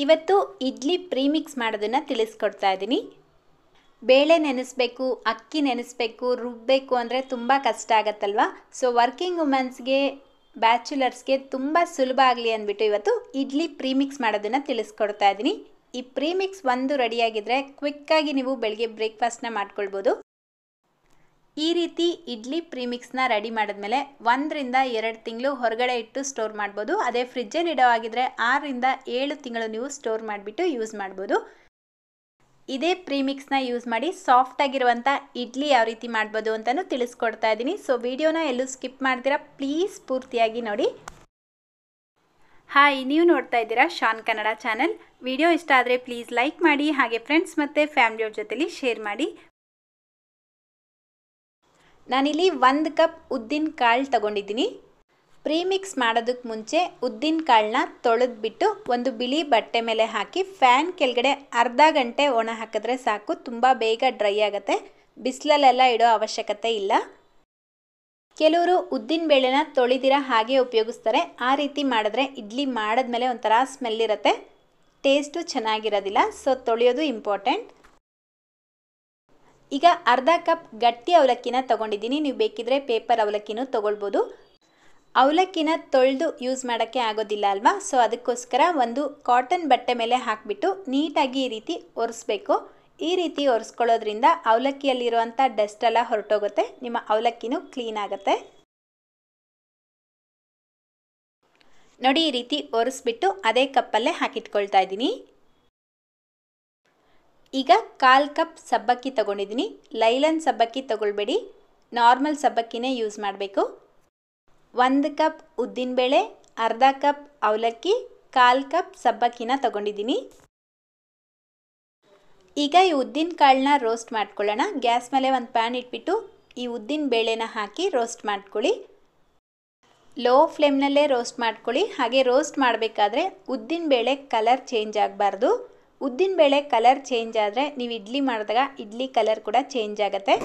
ಇವತ್ತು ಇಡ್ಲಿ ಪ್ರೀಮಿಕ್ಸ್ ಮಾಡೋದನ್ನು ತಿಳಿಸ್ಕೊಡ್ತಾ ಇದ್ದೀನಿ. ಬೇಳೆ ನೆನೆಸಬೇಕು, ಅಕ್ಕಿ ನೆನೆಸಬೇಕು, ರುಬ್ಬಬೇಕು ಅಂದರೆ ತುಂಬ ಕಷ್ಟ ಆಗುತ್ತಲ್ವಾ. ಸೊ ವರ್ಕಿಂಗ್ ವುಮೆನ್ಸ್ಗೆ, ಬ್ಯಾಚುಲರ್ಸ್ಗೆ ತುಂಬ ಸುಲಭ ಆಗಲಿ ಅಂದ್ಬಿಟ್ಟು ಇವತ್ತು ಇಡ್ಲಿ ಪ್ರೀಮಿಕ್ಸ್ ಮಾಡೋದನ್ನು ತಿಳಿಸ್ಕೊಡ್ತಾ ಇದ್ದೀನಿ. ಈ ಪ್ರೀಮಿಕ್ಸ್ ಒಂದು ರೆಡಿಯಾಗಿದ್ದರೆ ಕ್ವಿಕ್ಕಾಗಿ ನೀವು ಬೆಳಗ್ಗೆ ಬ್ರೇಕ್ಫಾಸ್ಟ್ನ ಮಾಡ್ಕೊಳ್ಬೋದು. ಈ ರೀತಿ ಇಡ್ಲಿ ಪ್ರೀಮಿಕ್ಸ್ನ ರೆಡಿ ಮಾಡಿದ್ಮೇಲೆ 1 ರಿಂದ 2 ತಿಂಗಳು ಹೊರಗಡೆ ಇಟ್ಟು ಸ್ಟೋರ್ ಮಾಡ್ಬೋದು. ಅದೇ ಫ್ರಿಜ್ಜಲ್ಲಿ ಇಡೋ ಆಗಿದ್ರೆ 6 ರಿಂದ 7 ತಿಂಗಳು ನೀವು ಸ್ಟೋರ್ ಮಾಡಿಬಿಟ್ಟು ಯೂಸ್ ಮಾಡ್ಬೋದು. ಇದೇ ಪ್ರೀಮಿಕ್ಸ್ನ ಯೂಸ್ ಮಾಡಿ ಸಾಫ್ಟ್ ಆಗಿರುವಂಥ ಇಡ್ಲಿ ಯಾವ ರೀತಿ ಮಾಡ್ಬೋದು ಅಂತಲೂ ತಿಳಿಸ್ಕೊಡ್ತಾ ಇದ್ದೀನಿ. ಸೊ ವಿಡಿಯೋನ ಎಲ್ಲೂ ಸ್ಕಿಪ್ ಮಾಡ್ತೀರಾ, ಪ್ಲೀಸ್ ಪೂರ್ತಿಯಾಗಿ ನೋಡಿ. ಹಾಯ್, ನೀವು ನೋಡ್ತಾ ಇದ್ದೀರಾ ಶಾನ್ ಕನ್ನಡ ಚಾನಲ್. ವಿಡಿಯೋ ಇಷ್ಟ ಆದರೆ ಪ್ಲೀಸ್ ಲೈಕ್ ಮಾಡಿ, ಹಾಗೆ ಫ್ರೆಂಡ್ಸ್ ಮತ್ತು ಫ್ಯಾಮಿಲಿಯವ್ರ ಜೊತೆಲಿ ಶೇರ್ ಮಾಡಿ. ನಾನಿಲ್ಲಿ 1 ಕಪ್ ಉದ್ದಿನ ಕಾಳು ತಗೊಂಡಿದ್ದೀನಿ. ಪ್ರೀಮಿಕ್ಸ್ ಮಾಡೋದಕ್ಕೆ ಮುಂಚೆ ಉದ್ದಿನ ಕಾಳನ್ನ ತೊಳೆದ್ಬಿಟ್ಟು ಒಂದು ಬಿಳಿ ಬಟ್ಟೆ ಮೇಲೆ ಹಾಕಿ ಫ್ಯಾನ್ ಕೆಳಗಡೆ ಅರ್ಧ ಗಂಟೆ ಒಣ ಹಾಕಿದ್ರೆ ಸಾಕು. ತುಂಬ ಬೇಗ ಡ್ರೈ ಆಗುತ್ತೆ, ಬಿಸಿಲಲ್ಲೆಲ್ಲ ಇಡೋ ಅವಶ್ಯಕತೆ ಇಲ್ಲ. ಕೆಲವರು ಉದ್ದಿನ ಬೇಳೆನ ತೊಳೆದಿರ ಹಾಗೆ ಉಪಯೋಗಿಸ್ತಾರೆ. ಆ ರೀತಿ ಮಾಡಿದ್ರೆ ಇಡ್ಲಿ ಮಾಡಿದ್ಮೇಲೆ ಒಂಥರ ಸ್ಮೆಲ್ ಇರುತ್ತೆ, ಟೇಸ್ಟು ಚೆನ್ನಾಗಿರೋದಿಲ್ಲ. ಸೊ ತೊಳೆಯೋದು ಇಂಪಾರ್ಟೆಂಟ್. ಈಗ ಅರ್ಧ ಕಪ್ ಗಟ್ಟಿ ಅವಲಕ್ಕಿನ ತೊಗೊಂಡಿದ್ದೀನಿ. ನೀವು ಬೇಕಿದ್ರೆ ಪೇಪರ್ ಅವಲಕ್ಕಿನೂ ತೊಗೊಳ್ಬೋದು. ಅವಲಕ್ಕಿನ ತೊಳೆದು ಯೂಸ್ ಮಾಡೋಕ್ಕೆ ಆಗೋದಿಲ್ಲ ಅಲ್ವಾ. ಸೊ ಅದಕ್ಕೋಸ್ಕರ ಒಂದು ಕಾಟನ್ ಬಟ್ಟೆ ಮೇಲೆ ಹಾಕಿಬಿಟ್ಟು ನೀಟಾಗಿ ಈ ರೀತಿ ಒರೆಸ್ಬೇಕು. ಈ ರೀತಿ ಒರೆಸ್ಕೊಳ್ಳೋದ್ರಿಂದ ಅವಲಕ್ಕಿಯಲ್ಲಿರುವಂಥ ಡಸ್ಟ್ ಎಲ್ಲ ಹೊರಟೋಗುತ್ತೆ, ನಿಮ್ಮ ಅವಲಕ್ಕಿನೂ ಕ್ಲೀನ್ ಆಗುತ್ತೆ. ನೋಡಿ, ಈ ರೀತಿ ಒರೆಸ್ಬಿಟ್ಟು ಅದೇ ಕಪ್ಪಲ್ಲೇ ಹಾಕಿಟ್ಕೊಳ್ತಾ ಇದ್ದೀನಿ. ಈಗ 1/4 ಕಪ್ ಸಬ್ಬಕ್ಕಿ ತೊಗೊಂಡಿದ್ದೀನಿ. ಲೈಲನ್ ಸಬ್ಬಕ್ಕಿ ತೊಗೊಳ್ಬೇಡಿ, ನಾರ್ಮಲ್ ಸಬ್ಬಕ್ಕಿನೇ ಯೂಸ್ ಮಾಡಬೇಕು. 1 ಕಪ್ ಉದ್ದಿನಬೇಳೆ, ಅರ್ಧ ಕಪ್ ಅವಲಕ್ಕಿ, 1/4 ಕಪ್ ಸಬ್ಬಕ್ಕಿನ ತೊಗೊಂಡಿದ್ದೀನಿ. ಈಗ ಈ ಉದ್ದಿನ ಕಾಳನ್ನ ರೋಸ್ಟ್ ಮಾಡ್ಕೊಳ್ಳೋಣ. ಗ್ಯಾಸ್ ಮೇಲೆ ಒಂದು ಪ್ಯಾನ್ ಇಟ್ಬಿಟ್ಟು ಈ ಉದ್ದಿನ ಬೇಳೆನ ಹಾಕಿ ರೋಸ್ಟ್ ಮಾಡ್ಕೊಳ್ಳಿ. ಲೋ ಫ್ಲೇಮ್ನಲ್ಲೇ ರೋಸ್ಟ್ ಮಾಡ್ಕೊಳ್ಳಿ. ಹಾಗೆ ರೋಸ್ಟ್ ಮಾಡಬೇಕಾದ್ರೆ ಉದ್ದಿನ ಬೇಳೆ ಕಲರ್ ಚೇಂಜ್ ಆಗಬಾರ್ದು. ಉದ್ದಿನ ಬೇಳೆ ಕಲರ್ ಚೇಂಜ್ ಆದರೆ ನೀವು ಇಡ್ಲಿ ಮಾಡಿದಾಗ ಇಡ್ಲಿ ಕಲರ್ ಕೂಡ ಚೇಂಜ್ ಆಗುತ್ತೆ.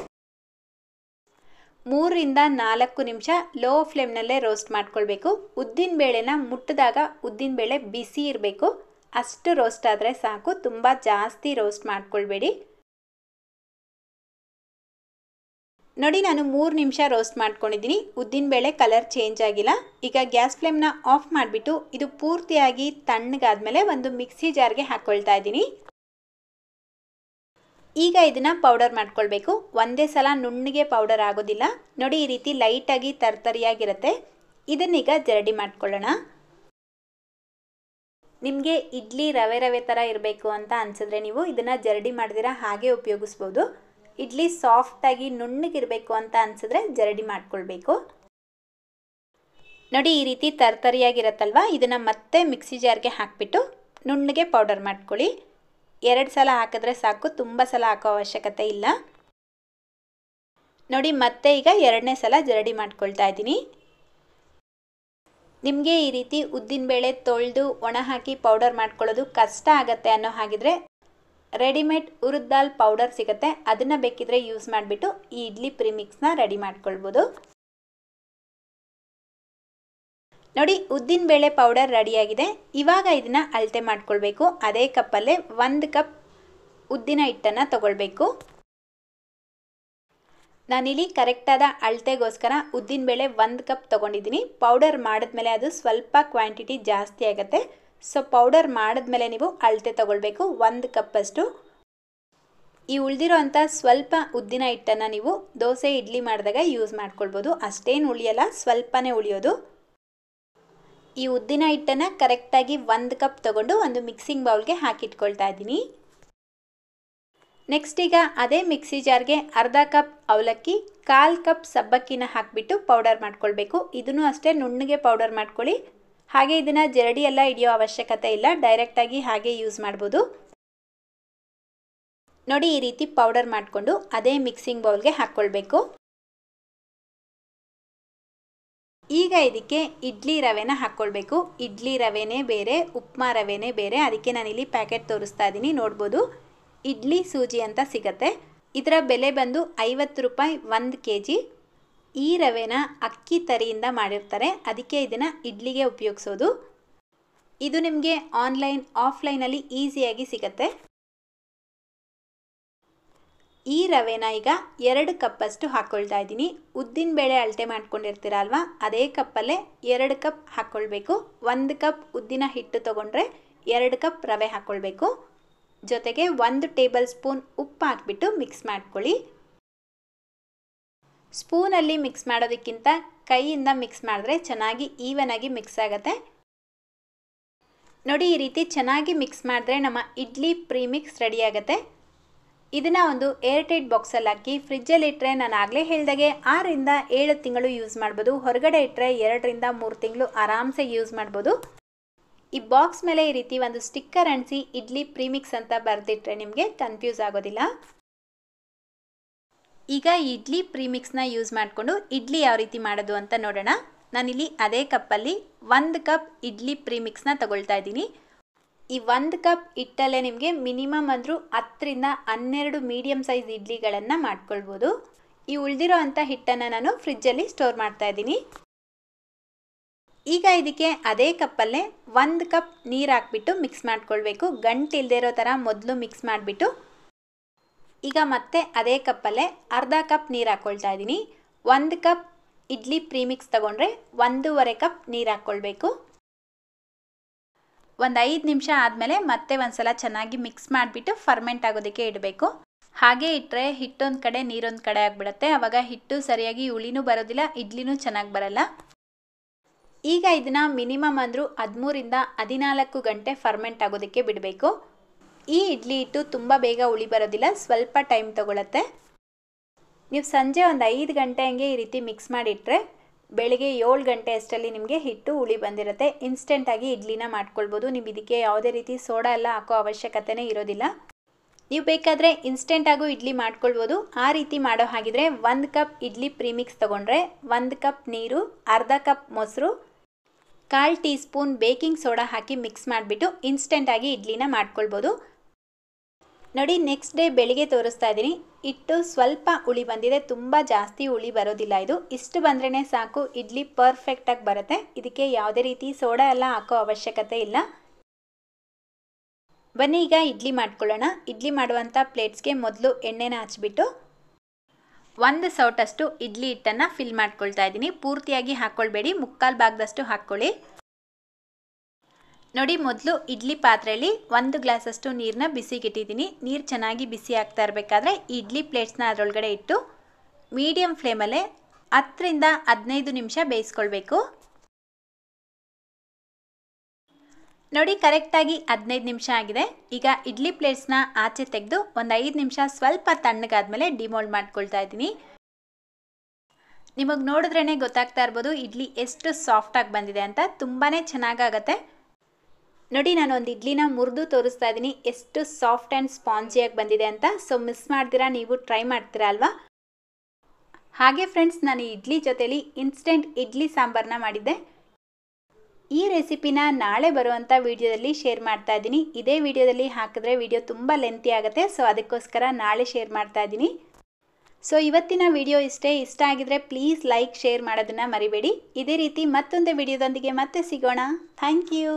3 ರಿಂದ 4 ನಿಮಿಷ ಲೋ ಫ್ಲೇಮ್ನಲ್ಲೇ ರೋಸ್ಟ್ ಮಾಡ್ಕೊಳ್ಬೇಕು. ಉದ್ದಿನ ಬೇಳೆನ ಮುಟ್ಟಿದಾಗ ಉದ್ದಿನ ಬೇಳೆ ಬಿಸಿ ಇರಬೇಕು, ಅಷ್ಟು ರೋಸ್ಟ್ ಆದರೆ ಸಾಕು. ತುಂಬ ಜಾಸ್ತಿ ರೋಸ್ಟ್ ಮಾಡ್ಕೊಳ್ಬೇಡಿ. ನೋಡಿ, ನಾನು 3 ನಿಮಿಷ ರೋಸ್ಟ್ ಮಾಡ್ಕೊಂಡಿದ್ದೀನಿ. ಉದ್ದಿನ ಬೇಳೆ ಕಲರ್ ಚೇಂಜ್ ಆಗಿಲ್ಲ. ಈಗ ಗ್ಯಾಸ್ ಫ್ಲೇಮ್ನ ಆಫ್ ಮಾಡಿಬಿಟ್ಟು ಇದು ಪೂರ್ತಿಯಾಗಿ ತಣ್ಣಗಾದ್ಮೇಲೆ ಒಂದು ಮಿಕ್ಸಿ ಜಾರ್ಗೆ ಹಾಕ್ಕೊಳ್ತಾ ಇದ್ದೀನಿ. ಈಗ ಇದನ್ನು ಪೌಡರ್ ಮಾಡ್ಕೊಳ್ಬೇಕು. ಒಂದೇ ಸಲ ನುಣ್ಣಗೆ ಪೌಡರ್ ಆಗೋದಿಲ್ಲ. ನೋಡಿ, ಈ ರೀತಿ ಲೈಟಾಗಿ ತರ್ತರಿಯಾಗಿರುತ್ತೆ. ಇದನ್ನೀಗ ಜರಡಿ ಮಾಡ್ಕೊಳ್ಳೋಣ. ನಿಮಗೆ ಇಡ್ಲಿ ರವೆ ರವೆ ಥರ ಇರಬೇಕು ಅಂತ ಅನಿಸಿದ್ರೆ ನೀವು ಇದನ್ನು ಜರಡಿ ಮಾಡಿದಿರ ಹಾಗೆ ಉಪಯೋಗಿಸ್ಬೋದು. ಇಡ್ಲಿ ಸಾಫ್ಟಾಗಿ ನುಣ್ಣಗಿರಬೇಕು ಅಂತ ಅನಿಸಿದ್ರೆ ಜರಡಿ ಮಾಡ್ಕೊಳ್ಬೇಕು. ನೋಡಿ, ಈ ರೀತಿ ತರ್ತರಿಯಾಗಿರತ್ತಲ್ವ, ಇದನ್ನು ಮತ್ತೆ ಮಿಕ್ಸಿ ಜಾರ್ಗೆ ಹಾಕಿಬಿಟ್ಟು ನುಣ್ಣಗೆ ಪೌಡರ್ ಮಾಡ್ಕೊಳ್ಳಿ. 2 ಸಲ ಹಾಕಿದ್ರೆ ಸಾಕು, ತುಂಬ ಸಲ ಹಾಕೋ ಅವಶ್ಯಕತೆ ಇಲ್ಲ. ನೋಡಿ, ಮತ್ತೆ ಈಗ 2ನೇ ಸಲ ಜರಡಿ ಮಾಡ್ಕೊಳ್ತಾ ಇದ್ದೀನಿ. ನಿಮಗೆ ಈ ರೀತಿ ಉದ್ದಿನಬೇಳೆ ತೊಳೆದು ಒಣ ಹಾಕಿ ಪೌಡರ್ ಮಾಡ್ಕೊಳ್ಳೋದು ಕಷ್ಟ ಆಗುತ್ತೆ ಅನ್ನೋ ಹಾಗಿದ್ರೆ ರೆಡಿಮೇಡ್ ಉರಿದ ದಾಲ್ ಪೌಡರ್ ಸಿಗುತ್ತೆ, ಅದನ್ನು ಬೇಕಿದ್ರೆ ಯೂಸ್ ಮಾಡಿಬಿಟ್ಟು ಈ ಇಡ್ಲಿ ಪ್ರೀಮಿಕ್ಸ್ನ ರೆಡಿ ಮಾಡ್ಕೊಳ್ಬೋದು. ನೋಡಿ, ಉದ್ದಿನಬೇಳೆ ಪೌಡರ್ ರೆಡಿಯಾಗಿದೆ. ಇವಾಗ ಇದನ್ನು ಅಳತೆ ಮಾಡ್ಕೊಳ್ಬೇಕು. ಅದೇ ಕಪ್ಪಲ್ಲೇ 1 ಕಪ್ ಉದ್ದಿನ ಹಿಟ್ಟನ್ನು ತಗೊಳ್ಬೇಕು. ನಾನಿಲ್ಲಿ ಕರೆಕ್ಟಾದ ಅಳತೆಗೋಸ್ಕರ ಉದ್ದಿನಬೇಳೆ 1 ಕಪ್ ತೊಗೊಂಡಿದ್ದೀನಿ. ಪೌಡರ್ ಮಾಡಿದ್ಮೇಲೆ ಅದು ಸ್ವಲ್ಪ ಕ್ವಾಂಟಿಟಿ ಜಾಸ್ತಿ ಆಗುತ್ತೆ. ಸೊ ಪೌಡರ್ ಮಾಡಿದ್ಮೇಲೆ ನೀವು ಅಳತೆ ತೊಗೊಳ್ಬೇಕು, 1 ಕಪ್ಪಷ್ಟು. ಈ ಉಳಿದಿರೋ ಅಂಥ ಸ್ವಲ್ಪ ಉದ್ದಿನ ಹಿಟ್ಟನ್ನು ನೀವು ದೋಸೆ ಇಡ್ಲಿ ಮಾಡಿದಾಗ ಯೂಸ್ ಮಾಡ್ಕೊಳ್ಬೋದು. ಅಷ್ಟೇನು ಉಳಿಯಲ್ಲ, ಸ್ವಲ್ಪನೇ ಉಳಿಯೋದು. ಈ ಉದ್ದಿನ ಹಿಟ್ಟನ್ನು ಕರೆಕ್ಟಾಗಿ 1 ಕಪ್ ತೊಗೊಂಡು ಒಂದು ಮಿಕ್ಸಿಂಗ್ ಬೌಲ್ಗೆ ಹಾಕಿಟ್ಕೊಳ್ತಾ ಇದ್ದೀನಿ. ನೆಕ್ಸ್ಟ್ ಈಗ ಅದೇ ಮಿಕ್ಸಿ ಜಾರ್ಗೆ ಅರ್ಧ ಕಪ್ ಅವಲಕ್ಕಿ, 1/4 ಕಪ್ ಸಬ್ಬಕ್ಕಿನ ಹಾಕಿಬಿಟ್ಟು ಪೌಡರ್ ಮಾಡ್ಕೊಳ್ಬೇಕು. ಇದನ್ನು ಅಷ್ಟೇ ನುಣ್ಣಗೆ ಪೌಡರ್ ಮಾಡ್ಕೊಳ್ಳಿ. ಹಾಗೆ ಇದನ್ನು ಜರಡಿ ಎಲ್ಲ ಹಿಡಿಯೋ ಅವಶ್ಯಕತೆ ಇಲ್ಲ, ಡೈರೆಕ್ಟಾಗಿ ಹಾಗೆ ಯೂಸ್ ಮಾಡ್ಬೋದು. ನೋಡಿ, ಈ ರೀತಿ ಪೌಡರ್ ಮಾಡಿಕೊಂಡು ಅದೇ ಮಿಕ್ಸಿಂಗ್ ಬೌಲ್ಗೆ ಹಾಕ್ಕೊಳ್ಬೇಕು. ಈಗ ಇದಕ್ಕೆ ಇಡ್ಲಿ ರವೆನ ಹಾಕ್ಕೊಳ್ಬೇಕು. ಇಡ್ಲಿ ರವೆನೇ ಬೇರೆ, ಉಪ್ಮಾ ರವೆನೇ ಬೇರೆ. ಅದಕ್ಕೆ ನಾನಿಲ್ಲಿ ಪ್ಯಾಕೆಟ್ ತೋರಿಸ್ತಾ ಇದ್ದೀನಿ, ನೋಡ್ಬೋದು. ಇಡ್ಲಿ ಸೂಜಿ ಅಂತ ಸಿಗುತ್ತೆ. ಇದರ ಬೆಲೆ ಬಂದು 50 ರೂಪಾಯಿ 1 kg. ಈ ರವೆನ ಅಕ್ಕಿ ತರಿಯಿಂದ ಮಾಡಿರ್ತಾರೆ, ಅದಕ್ಕೆ ಇದನ್ನು ಇಡ್ಲಿಗೆ ಉಪಯೋಗಿಸೋದು. ಇದು ನಿಮಗೆ ಆನ್ಲೈನ್ ಆಫ್ಲೈನಲ್ಲಿ ಈಸಿಯಾಗಿ ಸಿಗುತ್ತೆ. ಈ ರವೆನ ಈಗ 2 ಕಪ್ಪಷ್ಟು ಹಾಕ್ಕೊಳ್ತಾ ಇದ್ದೀನಿ. ಉದ್ದಿನ ಬೇಳೆ ಅಳತೆ ಮಾಡ್ಕೊಂಡಿರ್ತೀರ ಅಲ್ವಾ, ಅದೇ ಕಪ್ಪಲ್ಲೇ 2 ಕಪ್ ಹಾಕ್ಕೊಳ್ಬೇಕು. 1 ಕಪ್ ಉದ್ದಿನ ಹಿಟ್ಟು ತೊಗೊಂಡ್ರೆ 2 ಕಪ್ ರವೆ ಹಾಕ್ಕೊಳ್ಬೇಕು. ಜೊತೆಗೆ 1 ಟೇಬಲ್ ಸ್ಪೂನ್ ಉಪ್ಪು ಹಾಕ್ಬಿಟ್ಟು ಮಿಕ್ಸ್ ಮಾಡ್ಕೊಳ್ಳಿ. ಸ್ಪೂನಲ್ಲಿ ಮಿಕ್ಸ್ ಮಾಡೋದಕ್ಕಿಂತ ಕೈಯಿಂದ ಮಿಕ್ಸ್ ಮಾಡಿದ್ರೆ ಚೆನ್ನಾಗಿ ಈವನ್ ಆಗಿ ಮಿಕ್ಸ್ ಆಗುತ್ತೆ. ನೋಡಿ, ಈ ರೀತಿ ಚೆನ್ನಾಗಿ ಮಿಕ್ಸ್ ಮಾಡಿದ್ರೆ ನಮ್ಮ ಇಡ್ಲಿ ಪ್ರೀಮಿಕ್ಸ್ ರೆಡಿ ಆಗುತ್ತೆ. ಇದನ್ನು ಒಂದು ಏರ್ ಟೈಟ್ ಬಾಕ್ಸಲ್ಲಿ ಹಾಕಿ ಫ್ರಿಜ್ಜಲ್ಲಿ ಇಟ್ಟರೆ ನಾನು ಆಗಲೇ ಹೇಳಿದಾಗೆ 6 ರಿಂದ 7 ತಿಂಗಳು ಯೂಸ್ ಮಾಡ್ಬೋದು. ಹೊರಗಡೆ ಇಟ್ಟರೆ 2 ರಿಂದ 3 ತಿಂಗಳು ಆರಾಮ್ಸೆ ಯೂಸ್ ಮಾಡ್ಬೋದು. ಈ ಬಾಕ್ಸ್ ಮೇಲೆ ಈ ರೀತಿ ಒಂದು ಸ್ಟಿಕ್ಕರ್ ಅಂಟಿಸಿ ಇಡ್ಲಿ ಪ್ರೀಮಿಕ್ಸ್ ಅಂತ ಬರೆದಿಟ್ರೆ ನಿಮಗೆ ಕನ್ಫ್ಯೂಸ್ ಆಗೋದಿಲ್ಲ. ಈಗ ಇಡ್ಲಿ ಪ್ರೀಮಿಕ್ಸ್ನ ಯೂಸ್ ಮಾಡಿಕೊಂಡು ಇಡ್ಲಿ ಯಾವ ರೀತಿ ಮಾಡೋದು ಅಂತ ನೋಡೋಣ. ನಾನಿಲ್ಲಿ ಅದೇ ಕಪ್ಪಲ್ಲಿ 1 ಕಪ್ ಇಡ್ಲಿ ಪ್ರೀಮಿಕ್ಸ್ನ ತಗೊಳ್ತಾ ಇದ್ದೀನಿ. ಈ 1 ಕಪ್ ಹಿಟ್ಟಲ್ಲೇ ನಿಮಗೆ ಮಿನಿಮಮ್ ಅಂದರೂ 10 ರಿಂದ 12 ಮೀಡಿಯಮ್ ಸೈಜ್ ಇಡ್ಲಿಗಳನ್ನು ಮಾಡ್ಕೊಳ್ಬೋದು. ಈ ಉಳಿದಿರೋ ಅಂಥ ಹಿಟ್ಟನ್ನು ನಾನು ಫ್ರಿಜ್ಜಲ್ಲಿ ಸ್ಟೋರ್ ಮಾಡ್ತಾ ಇದ್ದೀನಿ. ಈಗ ಇದಕ್ಕೆ ಅದೇ ಕಪ್ಪಲ್ಲೇ 1 ಕಪ್ ನೀರು ಹಾಕ್ಬಿಟ್ಟು ಮಿಕ್ಸ್ ಮಾಡ್ಕೊಳ್ಬೇಕು. ಗಂಟು ಇಲ್ಲದೆ ಇರೋ ಥರ ಮೊದಲು ಮಿಕ್ಸ್ ಮಾಡಿಬಿಟ್ಟು ಈಗ ಮತ್ತೆ ಅದೇ ಕಪ್ಪಲ್ಲೇ ಅರ್ಧ ಕಪ್ ನೀರು ಹಾಕ್ಕೊಳ್ತಾ ಇದ್ದೀನಿ. 1 ಕಪ್ ಇಡ್ಲಿ ಪ್ರೀಮಿಕ್ಸ್ ತಗೊಂಡ್ರೆ 1.5 ಕಪ್ ನೀರು ಹಾಕ್ಕೊಳ್ಬೇಕು. ಒಂದು 5 ನಿಮಿಷ ಆದಮೇಲೆ ಮತ್ತೆ ಒಂದ್ಸಲ ಚೆನ್ನಾಗಿ ಮಿಕ್ಸ್ ಮಾಡಿಬಿಟ್ಟು ಫರ್ಮೆಂಟ್ ಆಗೋದಕ್ಕೆ ಇಡಬೇಕು. ಹಾಗೆ ಇಟ್ಟರೆ ಹಿಟ್ಟೊಂದು ಕಡೆ ನೀರೊಂದು ಕಡೆ ಆಗಿಬಿಡುತ್ತೆ. ಆವಾಗ ಹಿಟ್ಟು ಸರಿಯಾಗಿ ಉಳಿನೂ ಬರೋದಿಲ್ಲ, ಇಡ್ಲಿನೂ ಚೆನ್ನಾಗಿ ಬರಲ್ಲ. ಈಗ ಇದನ್ನು ಮಿನಿಮಮ್ ಅಂದರೂ 13 ರಿಂದ 14 ಗಂಟೆ ಫರ್ಮೆಂಟ್ ಆಗೋದಕ್ಕೆ ಬಿಡಬೇಕು. ಈ ಇಡ್ಲಿ ಹಿಟ್ಟು ತುಂಬ ಬೇಗ ಉಳಿ ಬರೋದಿಲ್ಲ, ಸ್ವಲ್ಪ ಟೈಮ್ ತಗೊಳುತ್ತೆ. ನೀವು ಸಂಜೆ ಒಂದು 5 ಗಂಟೆ ಹಂಗೆ ಈ ರೀತಿ ಮಿಕ್ಸ್ ಮಾಡಿಟ್ರೆ ಬೆಳಿಗ್ಗೆ 7 ಗಂಟೆ ಅಷ್ಟರಲ್ಲಿ ನಿಮಗೆ ಹಿಟ್ಟು ಉಳಿ ಬಂದಿರುತ್ತೆ. ಇನ್ಸ್ಟೆಂಟಾಗಿ ಇಡ್ಲಿನ ಮಾಡ್ಕೊಳ್ಬೋದು. ನೀವು ಇದಕ್ಕೆ ಯಾವುದೇ ರೀತಿ ಸೋಡಾ ಎಲ್ಲ ಹಾಕೋ ಅವಶ್ಯಕತೆನೇ ಇರೋದಿಲ್ಲ. ನೀವು ಬೇಕಾದರೆ ಇನ್ಸ್ಟೆಂಟಾಗೂ ಇಡ್ಲಿ ಮಾಡ್ಕೊಳ್ಬೋದು. ಆ ರೀತಿ ಮಾಡೋ ಹಾಗಿದ್ರೆ 1 ಕಪ್ ಇಡ್ಲಿ ಪ್ರೀಮಿಕ್ಸ್ ತೊಗೊಂಡ್ರೆ 1 ಕಪ್ ನೀರು, ಅರ್ಧ ಕಪ್ ಮೊಸರು, 1/4 ಟೀ ಸ್ಪೂನ್ ಬೇಕಿಂಗ್ ಸೋಡಾ ಹಾಕಿ ಮಿಕ್ಸ್ ಮಾಡಿಬಿಟ್ಟು ಇನ್ಸ್ಟೆಂಟಾಗಿ ಇಡ್ಲಿನ ಮಾಡ್ಕೊಳ್ಬೋದು. ನೋಡಿ, ನೆಕ್ಸ್ಟ್ ಡೇ ಬೆಳಿಗ್ಗೆ ತೋರಿಸ್ತಾ ಇದ್ದೀನಿ. ಹಿಟ್ಟು ಸ್ವಲ್ಪ ಉಳಿ ಬಂದಿದೆ, ತುಂಬ ಜಾಸ್ತಿ ಉಳಿ ಬರೋದಿಲ್ಲ. ಇಷ್ಟು ಬಂದ್ರೇ ಸಾಕು, ಇಡ್ಲಿ ಪರ್ಫೆಕ್ಟಾಗಿ ಬರುತ್ತೆ. ಇದಕ್ಕೆ ಯಾವುದೇ ರೀತಿ ಸೋಡಾ ಎಲ್ಲ ಹಾಕೋ ಅವಶ್ಯಕತೆ ಇಲ್ಲ. ಬನ್ನಿ ಈಗ ಇಡ್ಲಿ ಮಾಡ್ಕೊಳ್ಳೋಣ. ಇಡ್ಲಿ ಮಾಡುವಂಥ ಪ್ಲೇಟ್ಸ್ಗೆ ಮೊದಲು ಎಣ್ಣೆನ ಹಚ್ಬಿಟ್ಟು 1 ಸೌಟಷ್ಟು ಇಡ್ಲಿ ಹಿಟ್ಟನ್ನು ಫಿಲ್ ಮಾಡ್ಕೊಳ್ತಾ ಇದ್ದೀನಿ. ಪೂರ್ತಿಯಾಗಿ ಹಾಕ್ಕೊಳ್ಬೇಡಿ, 3/4 ಭಾಗದಷ್ಟು ಹಾಕ್ಕೊಳ್ಳಿ. ನೋಡಿ, ಮೊದಲು ಇಡ್ಲಿ ಪಾತ್ರೆಯಲ್ಲಿ 1 ಗ್ಲಾಸಷ್ಟು ನೀರನ್ನ ಬಿಸಿಗಿಟ್ಟಿದ್ದೀನಿ. ನೀರು ಚೆನ್ನಾಗಿ ಬಿಸಿ ಆಗ್ತಾ ಇರಬೇಕಾದ್ರೆ ಇಡ್ಲಿ ಪ್ಲೇಟ್ಸ್ನ ಅದರೊಳಗಡೆ ಇಟ್ಟು ಮೀಡಿಯಮ್ ಫ್ಲೇಮಲ್ಲೇ 10 ರಿಂದ 15 ನಿಮಿಷ ಬೇಯಿಸ್ಕೊಳ್ಬೇಕು. ನೋಡಿ, ಕರೆಕ್ಟಾಗಿ 15 ನಿಮಿಷ ಆಗಿದೆ. ಈಗ ಇಡ್ಲಿ ಪ್ಲೇಟ್ಸ್ನ ಆಚೆ ತೆಗೆದು ಒಂದು 5 ನಿಮಿಷ ಸ್ವಲ್ಪ ತಣ್ಣಗಾದ್ಮೇಲೆ ಡಿಮೋಲ್ಡ್ ಮಾಡ್ಕೊಳ್ತಾ ಇದ್ದೀನಿ. ನಿಮಗೆ ನೋಡಿದ್ರೇ ಗೊತ್ತಾಗ್ತಾ ಇರ್ಬೋದು ಇಡ್ಲಿ ಎಷ್ಟು ಸಾಫ್ಟಾಗಿ ಬಂದಿದೆ ಅಂತ. ತುಂಬಾ ಚೆನ್ನಾಗಾಗತ್ತೆ. ನೋಡಿ, ನಾನು ಒಂದು ಇಡ್ಲಿನ ಮುರಿದು ತೋರಿಸ್ತಾ ಇದ್ದೀನಿ ಎಷ್ಟು ಸಾಫ್ಟ್ ಆ್ಯಂಡ್ ಸ್ಪಾಂಜಿಯಾಗಿ ಬಂದಿದೆ ಅಂತ. ಸೊ ಮಿಸ್ ಮಾಡ್ತೀರಾ, ನೀವು ಟ್ರೈ ಮಾಡ್ತೀರಾ ಅಲ್ವಾ? ಹಾಗೆ ಫ್ರೆಂಡ್ಸ್, ನಾನು ಇಡ್ಲಿ ಜೊತೆಲಿ ಇನ್ಸ್ಟೆಂಟ್ ಇಡ್ಲಿ ಸಾಂಬಾರನ್ನ ಮಾಡಿದ್ದೆ. ಈ ರೆಸಿಪಿನ ನಾಳೆ ಬರುವಂಥ ವಿಡಿಯೋದಲ್ಲಿ ಶೇರ್ ಮಾಡ್ತಾ ಇದ್ದೀನಿ. ಇದೇ ವಿಡಿಯೋದಲ್ಲಿ ಹಾಕಿದ್ರೆ ವಿಡಿಯೋ ತುಂಬ ಲೆಂತಿ ಆಗುತ್ತೆ. ಸೊ ಅದಕ್ಕೋಸ್ಕರ ನಾಳೆ ಶೇರ್ ಮಾಡ್ತಾ ಇದ್ದೀನಿ. ಸೊ ಇವತ್ತಿನ ವಿಡಿಯೋ ಇಷ್ಟ ಆಗಿದ್ರೆ ಪ್ಲೀಸ್ ಲೈಕ್, ಶೇರ್ ಮಾಡೋದನ್ನು ಮರಿಬೇಡಿ. ಇದೇ ರೀತಿ ಮತ್ತೊಂದು ವಿಡಿಯೋದೊಂದಿಗೆ ಮತ್ತೆ ಸಿಗೋಣ. Thank you.